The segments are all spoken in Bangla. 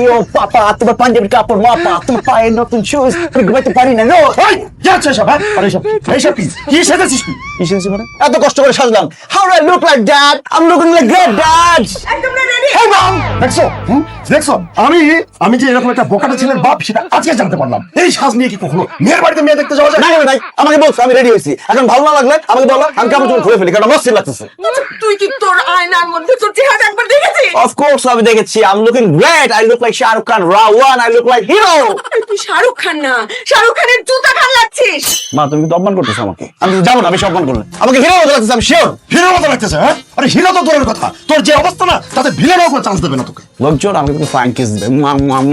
ইয়ো পাপা তোমার পাঞ্জাবির কাপড় মাপা তোমার পায়ে নতুন শুজ তুমি ঘুমাইতে পারি না রোজ। এই কি হচ্ছে সব? হ্যাঁ আরে এইসব কি সেজেছিস তুই? কি শুনছি মানে এত কষ্ট করে সাজলাম। How do I look like that? I'm looking like great dad. একদম না রেডি। Hey mom. দেখছো আমি যে এরকম একটা বোকাটা ছেলের বাপ সেটা আজকে জানতে পারলাম। এই সাজ নিয়ে কি কখনো মেয়ের বাড়িতে মেয়ে দেখতে যাওয়া যায়? না ভাই আমাকে বলছো আমি রেডি হয়েছি, এখন ভালো না লাগলে আমাকে বলো, আমি কাপড় চোপড় খুলে ফেলি কারণ মস্তি লাগতেছে। তুই কি তোর আয়নার মধ্যে তোর চেহারা একবার দেখেছিস? Of course আমি দেখেছি। I'm looking great. I look like Shah Rukh Khan. Rawan. I look like hero. তুই শাহরুখ খান না, শাহরুখ খানের জুতা খান লাগছিস। মা তুমি কিন্তু অপমান করতেছো আমাকে। আমি তো যাবো না, আমি অপমান করলে আমাকে হিরো মতো লাগতেছে, আমি শিওর। হিরোর মতো লাগতেছে? হ্যাঁ আরে হিরো তো দূরের কথা, তোর যে অবস্থা না তাতে ভিলেনও কোনো চান্স দেবে না তোকে। লোকজন আমাকে কিন্তু ফ্লাইং কিস দিবে।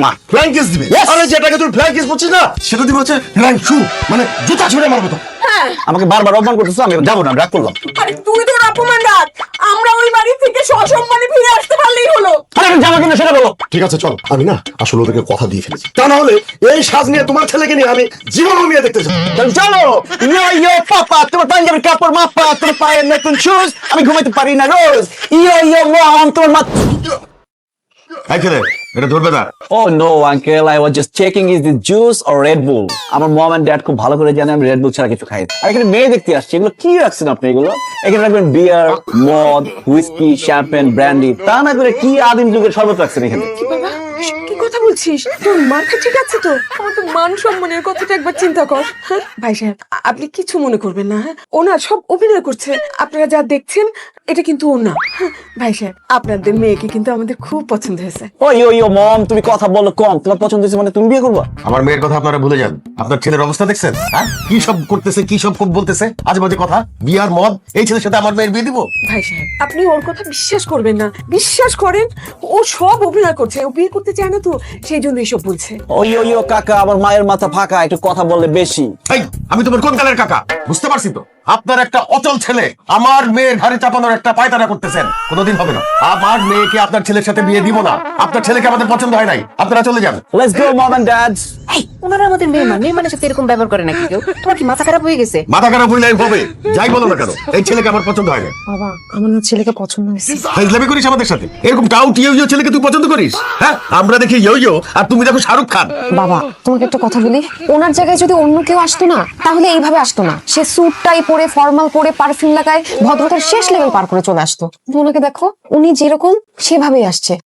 মা ফ্ল্যাং কিস দিবে? Yes! আরে যেটাকে তুই ফ্ল্যাং কিস বলছিস না সেটা দিবে হচ্ছে ফ্ল্যাং শু, মানে জুতা ছুঁড়ে মারবে তো। হ্যাঁ আমাকে বারবার অপমান করতেছো, আমি যাবো না, রাগ করলাম। আরে তুই তোর অপমান রাখ, আমরা ওই বাড়ি থেকে সসম্মানে ফিরে আসতে পারলেই হলো। আরে আমি যাবো কিনা সেটা বলো। ঠিক আছে চল, আমি না আসলে ওদেরকে কথা দিয়ে ফেলেছি, তা না হলে এই সাজ নিয়ে তোমার ছেলেকে নিয়ে আমি জীবনও মেয়ে দেখতে চাই। তাহলে চলো। ইয়ো পাপা তোমার পাঞ্জাবির কাপড় মাপা তোমার পায়ে নতুন শুজ আমি ঘুমাইতে পারি না রোজ। ইয়ো মম তোমার মা। এই ছেলে এটা ধরবে না। Oh no uncle, I was just checking is this juice or Red Bull. আমার মম এন্ড ড্যাড খুব ভালো করে জানে আমি রেড বুল ছাড়া কিছু খাই না। আর এখানে মেয়ে দেখতে আসছে, এগুলো কি রাখছেন আপনি? এগুলো এখানে রাখবেন বিয়ার, মদ, হুইস্কি, শ্যাম্পেন, ব্র্যান্ডি, তা না করে কি আদিম যুগের শরবত রাখছেন এখানে। বাবা কি কথা বলছিস? তোর মাথা ঠিক আছে তো? আমার তো মান সম্মানের কথাটা একবার চিন্তা কর। হ্যাঁ ভাই সাহেব আপনি কিছু মনে করবেন না। হ্যাঁ ওনা সব অভিনয় করছে, আপনারা যা দেখছেন এটা কিন্তু ও না। হ্যাঁ, ভাই সাহেব আপনাদের মেয়েকে কিন্তু আমাদের খুব পছন্দ হয়েছে। ও ইয়ো মম তুমি কথা বলো কম, তোমার পছন্দ হয়েছে মানে তুমি বিয়ে করবা? আমার মেয়ের কথা আপনারা ভুলে যান। আপনার ছেলের অবস্থা দেখছেন? হ্যাঁ কি সব করতেছে, কি সব বলতেছে আজে বাজে কথা, বিয়ার মদ। এই ছেলের সাথে আমার মেয়ের বিয়ে দিব? ভাই সাহেব আপনি ওর কথা বিশ্বাস করবেন না, বিশ্বাস করেন ও সব অভিনয় করছে, ও বিয়ে করতে চায় না তো সেই জন্য এইসব বলছে। ও ইয়ো কাকা আমার মায়ের মাথা ফাঁকা, একটু কথা বললে বেশি। এই আমি তোমার কোন কালের কাকা বুঝতে পারছি তো। আপনার একটা অচল ছেলে আমার মেয়ের ঘাড়ে চাপানোর একটা পায়তারা করতেছেন, কোনোদিন হবে না। আমার মেয়েকে আপনার ছেলের সাথে বিয়ে দিব না। আপনার ছেলেকে আমাদের পছন্দ হয় নাই, আপনারা চলে যান। Let's go mom and dad. এই ওনারা আমাদের মেহমানের সাথে এরকম ব্যবহার করে নাকি কেউ? তোমার কি মাথা খারাপ হয়ে গেছে? মাথা খারাপ হইলে হবে, যাই বলো না কেন এই ছেলেকে আমার পছন্দ হয় না। বাবা আমার না ছেলেকে পছন্দ হয়েছে। ফাইজলামি করিস আমাদের সাথে? এরকম টাউট ইয়ো ছেলেকে তুই পছন্দ করিস? হ্যাঁ আমরা দেখি ইয়ো আর তুমি দেখো শাহরুখ খান। বাবা তোমাকে একটা কথা বলি, ওনার জায়গায় যদি অন্য কেউ আসতো না তাহলে এইভাবে আসতো না। সে স্যুট টাই পরে ফর্মাল পরে পারফিউম লাগায় ভদ্রতার শেষ লেভেল পার করে চলে আসতো। ওনাকে দেখো উনি যেরকম সেভাবেই আসছে।